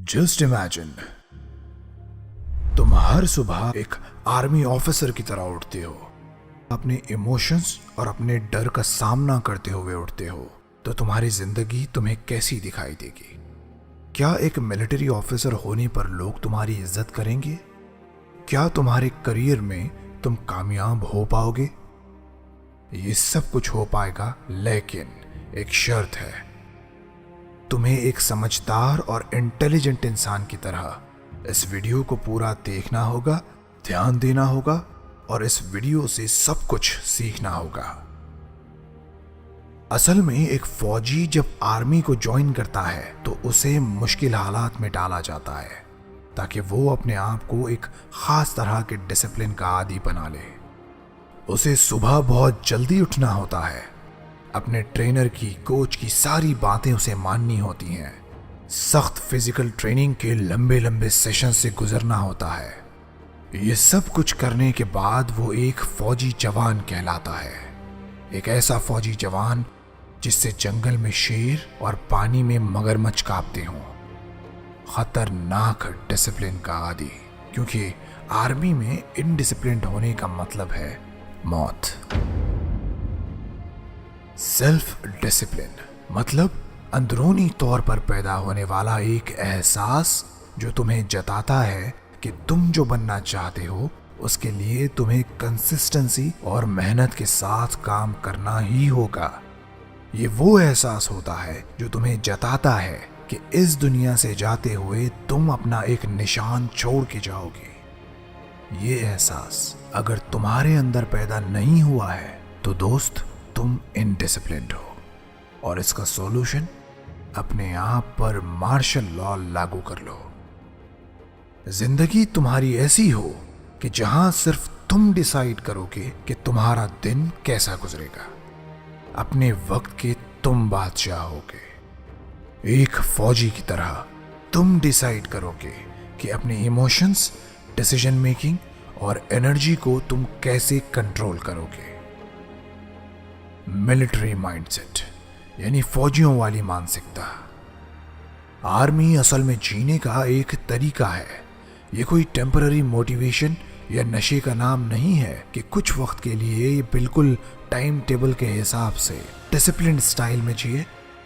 Just imagine, तुम हर सुबह एक आर्मी ऑफिसर की तरह उठते हो, अपने इमोशंस और अपने डर का सामना करते हुए उठते हो। तो तुम्हारी जिंदगी तुम्हें कैसी दिखाई देगी? क्या एक मिलिट्री ऑफिसर होने पर लोग तुम्हारी इज्जत करेंगे? क्या तुम्हारे करियर में तुम कामयाब हो पाओगे? ये सब कुछ हो पाएगा, लेकिन एक शर्त है। तुम्हें एक समझदार और इंटेलिजेंट इंसान की तरह इस वीडियो को पूरा देखना होगा, ध्यान देना होगा और इस वीडियो से सब कुछ सीखना होगा। असल में एक फौजी जब आर्मी को ज्वाइन करता है तो उसे मुश्किल हालात में डाला जाता है ताकि वो अपने आप को एक खास तरह के डिसिप्लिन का आदी बना ले। उसे सुबह बहुत जल्दी उठना होता है, अपने ट्रेनर की, कोच की सारी बातें उसे माननी होती हैं, सख्त फिजिकल ट्रेनिंग के लंबे लंबे सेशन से गुजरना होता है। ये सब कुछ करने के बाद वो एक फौजी जवान कहलाता है। एक ऐसा फौजी जवान जिससे जंगल में शेर और पानी में मगरमच्छ कांपते हों। खतरनाक डिसिप्लिन का आदी, क्योंकि आर्मी में इनडिसिप्लिन्ड होने का मतलब है मौत। सेल्फ डिसिप्लिन मतलब अंदरूनी तौर पर पैदा होने वाला एक एहसास जो तुम्हें जताता है कि तुम जो बनना चाहते हो उसके लिए तुम्हें कंसिस्टेंसी और मेहनत के साथ काम करना ही होगा। ये वो एहसास होता है जो तुम्हें जताता है कि इस दुनिया से जाते हुए तुम अपना एक निशान छोड़ के जाओगे। ये एहसास अगर तुम्हारे अंदर पैदा नहीं हुआ है तो दोस्त, तुम इनडिसिप्लिन्ड हो और इसका सॉल्यूशन अपने आप पर मार्शल लॉ लागू कर लो। जिंदगी तुम्हारी ऐसी हो कि जहां सिर्फ तुम डिसाइड करोगे कि तुम्हारा दिन कैसा गुजरेगा। अपने वक्त के तुम बादशाह होगे। एक फौजी की तरह तुम डिसाइड करोगे कि अपने इमोशंस, डिसीजन मेकिंग और एनर्जी को तुम कैसे कंट्रोल करोगे। मिलिट्री माइंडसेट यानी फौजियों वाली मानसिकता। आर्मी असल में जीने का एक तरीका है। ये कोई टेम्पररी मोटिवेशन या नशे का नाम नहीं है कि कुछ वक्त के लिए ये बिल्कुल टाइम टेबल के हिसाब से डिसिप्लिन स्टाइल में जिए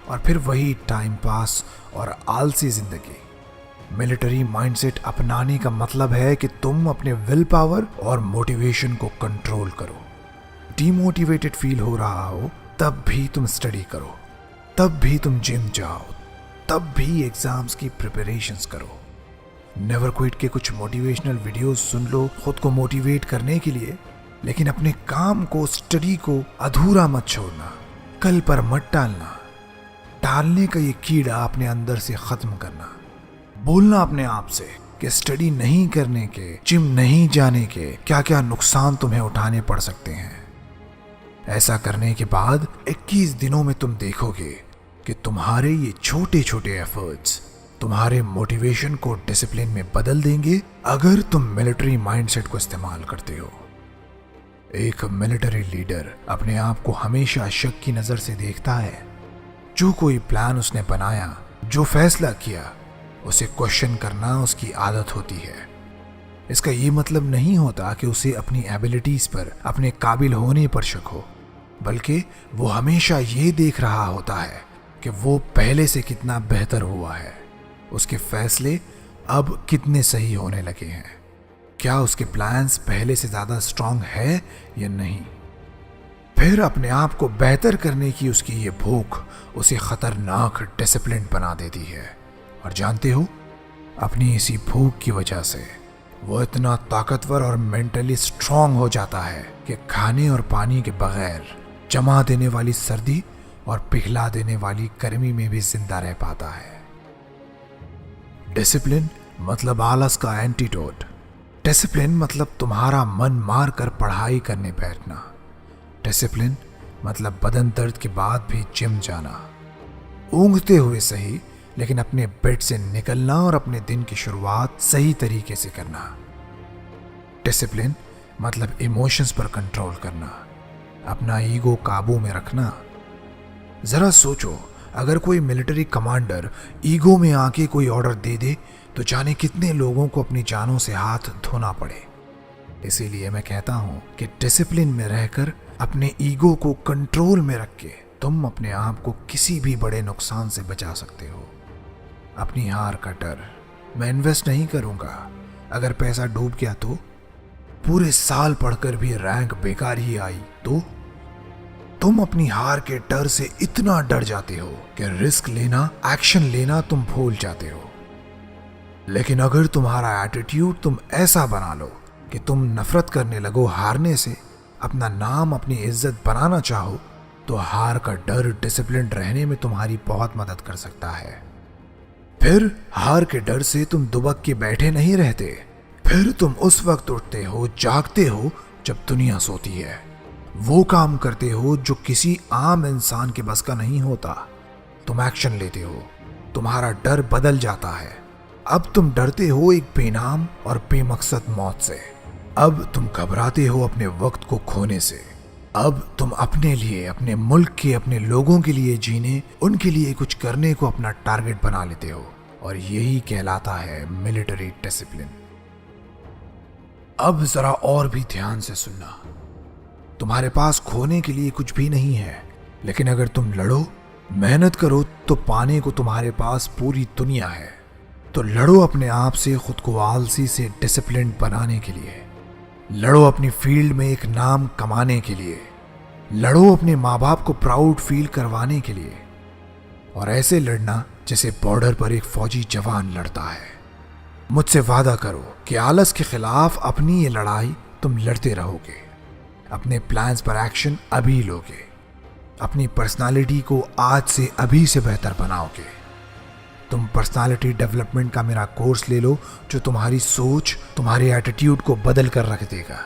और फिर वही टाइम पास और आलसी जिंदगी। मिलिट्री माइंडसेट अपनाने का मतलब है कि तुम अपने विल पावर और मोटिवेशन को कंट्रोल करो। डिमोटिवेटेड फील हो रहा हो तब भी तुम स्टडी करो, तब भी तुम जिम जाओ, तब भी एग्जाम्स की प्रिपरेशंस करो। नेवर क्विट के कुछ मोटिवेशनल वीडियोस सुन लो खुद को मोटिवेट करने के लिए, लेकिन अपने काम को, स्टडी को अधूरा मत छोड़ना, कल पर मत टालना। टालने का ये कीड़ा अपने अंदर से खत्म करना। बोलना अपने आप से कि स्टडी नहीं करने के, जिम नहीं जाने के क्या क्या नुकसान तुम्हें उठाने पड़ सकते हैं। ऐसा करने के बाद 21 दिनों में तुम देखोगे कि तुम्हारे ये छोटे छोटे एफर्ट्स तुम्हारे मोटिवेशन को डिसिप्लिन में बदल देंगे अगर तुम मिलिट्री माइंडसेट को इस्तेमाल करते हो। एक मिलिट्री लीडर अपने आप को हमेशा शक की नजर से देखता है। जो कोई प्लान उसने बनाया, जो फैसला किया, उसे क्वेश्चन करना उसकी आदत होती है। इसका ये मतलब नहीं होता कि उसे अपनी एबिलिटीज पर, अपने काबिल होने पर शक हो, बल्कि वो हमेशा ये देख रहा होता है कि वो पहले से कितना बेहतर हुआ है, उसके फैसले अब कितने सही होने लगे हैं, क्या उसके प्लान्स पहले से ज्यादा स्ट्रांग है या नहीं। फिर अपने आप को बेहतर करने की उसकी ये भूख उसे खतरनाक डिसिप्लिन बना देती है। और जानते हो, अपनी इसी भूख की वजह से वो इतना ताकतवर और मेंटली स्ट्रांग हो जाता है कि खाने और पानी के बगैर जमा देने वाली सर्दी और पिघला देने वाली गर्मी में भी जिंदा रह पाता है। डिसिप्लिन मतलब आलस का एंटीडोट। डिसिप्लिन मतलब तुम्हारा मन मार कर पढ़ाई करने बैठना। डिसिप्लिन मतलब बदन दर्द के बाद भी जिम जाना, ऊँघते हुए सही, लेकिन अपने बेड से निकलना और अपने दिन की शुरुआत सही तरीके से करना। डिसिप्लिन मतलब इमोशंस पर कंट्रोल करना, अपना ईगो काबू में रखना। जरा सोचो, अगर कोई मिलिट्री कमांडर ईगो में आके कोई ऑर्डर दे दे तो जाने कितने लोगों को अपनी जानों से हाथ धोना पड़े। इसीलिए मैं कहता हूं कि डिसिप्लिन में रहकर अपने ईगो को कंट्रोल में रख के तुम अपने आप को किसी भी बड़े नुकसान से बचा सकते हो। अपनी हार का डर, मैं इन्वेस्ट नहीं करूंगा, अगर पैसा डूब गया तो, पूरे साल पढ़कर भी रैंक बेकार ही आई तो, तुम अपनी हार के डर से इतना डर जाते हो कि रिस्क लेना, एक्शन लेना तुम भूल जाते हो। लेकिन अगर तुम्हारा एटीट्यूड तुम ऐसा बना लो कि तुम नफरत करने लगो हारने से, अपना नाम, अपनी इज्जत बनाना चाहो, तो हार का डर डिसिप्लिन रहने में तुम्हारी बहुत मदद कर सकता है। फिर हार के डर से तुम दुबक के बैठे नहीं रहते, फिर तुम उस वक्त उठते हो, जागते हो जब दुनिया सोती है, वो काम करते हो जो किसी आम इंसान के बस का नहीं होता। तुम एक्शन लेते हो, तुम्हारा डर बदल जाता है। अब तुम डरते हो एक बेनाम और बेमकसद मौत से। अब तुम घबराते हो अपने वक्त को खोने से। अब तुम अपने लिए, अपने मुल्क के, अपने लोगों के लिए जीने, उनके लिए कुछ करने को अपना टारगेट बना लेते हो, और यही कहलाता है मिलिट्री डिसिप्लिन। अब जरा और भी ध्यान से सुनना। तुम्हारे पास खोने के लिए कुछ भी नहीं है, लेकिन अगर तुम लड़ो, मेहनत करो तो पाने को तुम्हारे पास पूरी दुनिया है। तो लड़ो अपने आप से, खुद को आलसी से डिसिप्लिन बनाने के लिए। लड़ो अपनी फील्ड में एक नाम कमाने के लिए। लड़ो अपने माँ बाप को प्राउड फील करवाने के लिए। और ऐसे लड़ना जैसे बॉर्डर पर एक फौजी जवान लड़ता है। मुझसे वादा करो कि आलस के खिलाफ अपनी ये लड़ाई तुम लड़ते रहोगे। अपने प्लान्स पर एक्शन अभी लोगे। अपनी पर्सनालिटी को आज से अभी से बेहतर बनाओगे। तुम पर्सनालिटी डेवलपमेंट का मेरा कोर्स ले लो, जो तुम्हारी सोच, तुम्हारे एटीट्यूड को बदल कर रख देगा।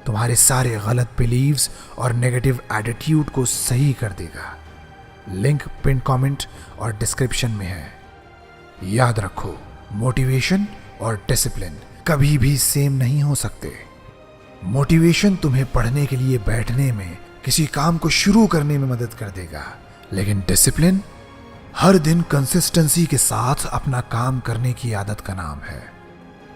तुम्हारे सारे गलत बिलीव्स और नेगेटिव एटीट्यूड को सही कर देगा। लिंक पिन कमेंट और डिस्क्रिप्शन में है। याद रखो, मोटिवेशन और डिसिप्लिन कभी भी सेम नहीं हो सकते। मोटिवेशन तुम्हें पढ़ने के लिए बैठने में, किसी काम को शुरू करने में मदद कर देगा, लेकिन डिसिप्लिन हर दिन कंसिस्टेंसी के साथ अपना काम करने की आदत का नाम है।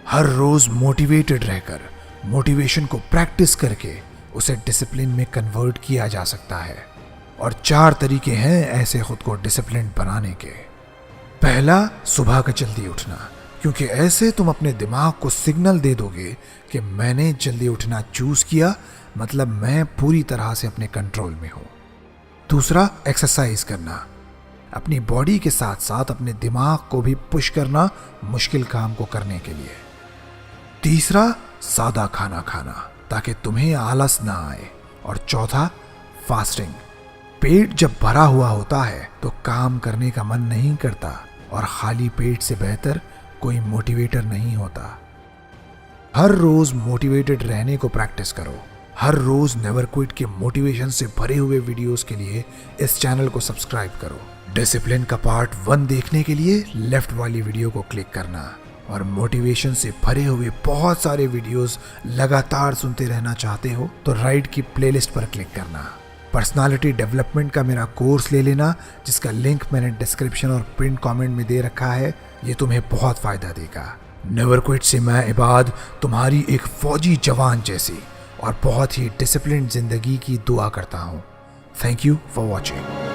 हर रोज मोटिवेटेड रहकर, मोटिवेशन को प्रैक्टिस करके उसे डिसिप्लिन में कन्वर्ट किया जा सकता है। और 4 तरीके हैं ऐसे खुद को डिसिप्लिन बनाने के। पहला, सुबह का जल्दी उठना, क्योंकि ऐसे तुम अपने दिमाग को सिग्नल दे दोगे कि मैंने जल्दी उठना चूज किया, मतलब मैं पूरी तरह से अपने कंट्रोल में हूं। दूसरा, एक्सरसाइज करना, अपनी बॉडी के साथ साथ अपने दिमाग को भी पुश करना मुश्किल काम को करने के लिए। तीसरा, सादा खाना खाना, ताकि तुम्हें आलस ना आए। और चौथा, फास्टिंग। पेट जब भरा हुआ होता है तो काम करने का मन नहीं करता, और खाली पेट से बेहतर कोई मोटिवेटर नहीं होता। हर रोज मोटिवेटेड रहने को प्रैक्टिस करो। हर रोज नेवर क्विट के मोटिवेशन से भरे हुए वीडियोस के लिए इस चैनल को सब्सक्राइब करो। डिसिप्लिन का पार्ट 1 देखने के लिए लेफ्ट वाली वीडियो को क्लिक करना, और मोटिवेशन से भरे हुए बहुत सारे वीडियोस लगातार सुनते रहना चाहते हो तो राइट की प्लेलिस्ट पर क्लिक करना। पर्सनालिटी डेवलपमेंट का मेरा कोर्स ले लेना, जिसका लिंक मैंने डिस्क्रिप्शन और पिन कमेंट में दे रखा है। ये तुम्हें बहुत फायदा देगा। नेवर क्विट से मैं इबाद तुम्हारी एक फौजी जवान जैसी और बहुत ही डिसिप्लिन जिंदगी की दुआ करता हूँ। Thank you for watching.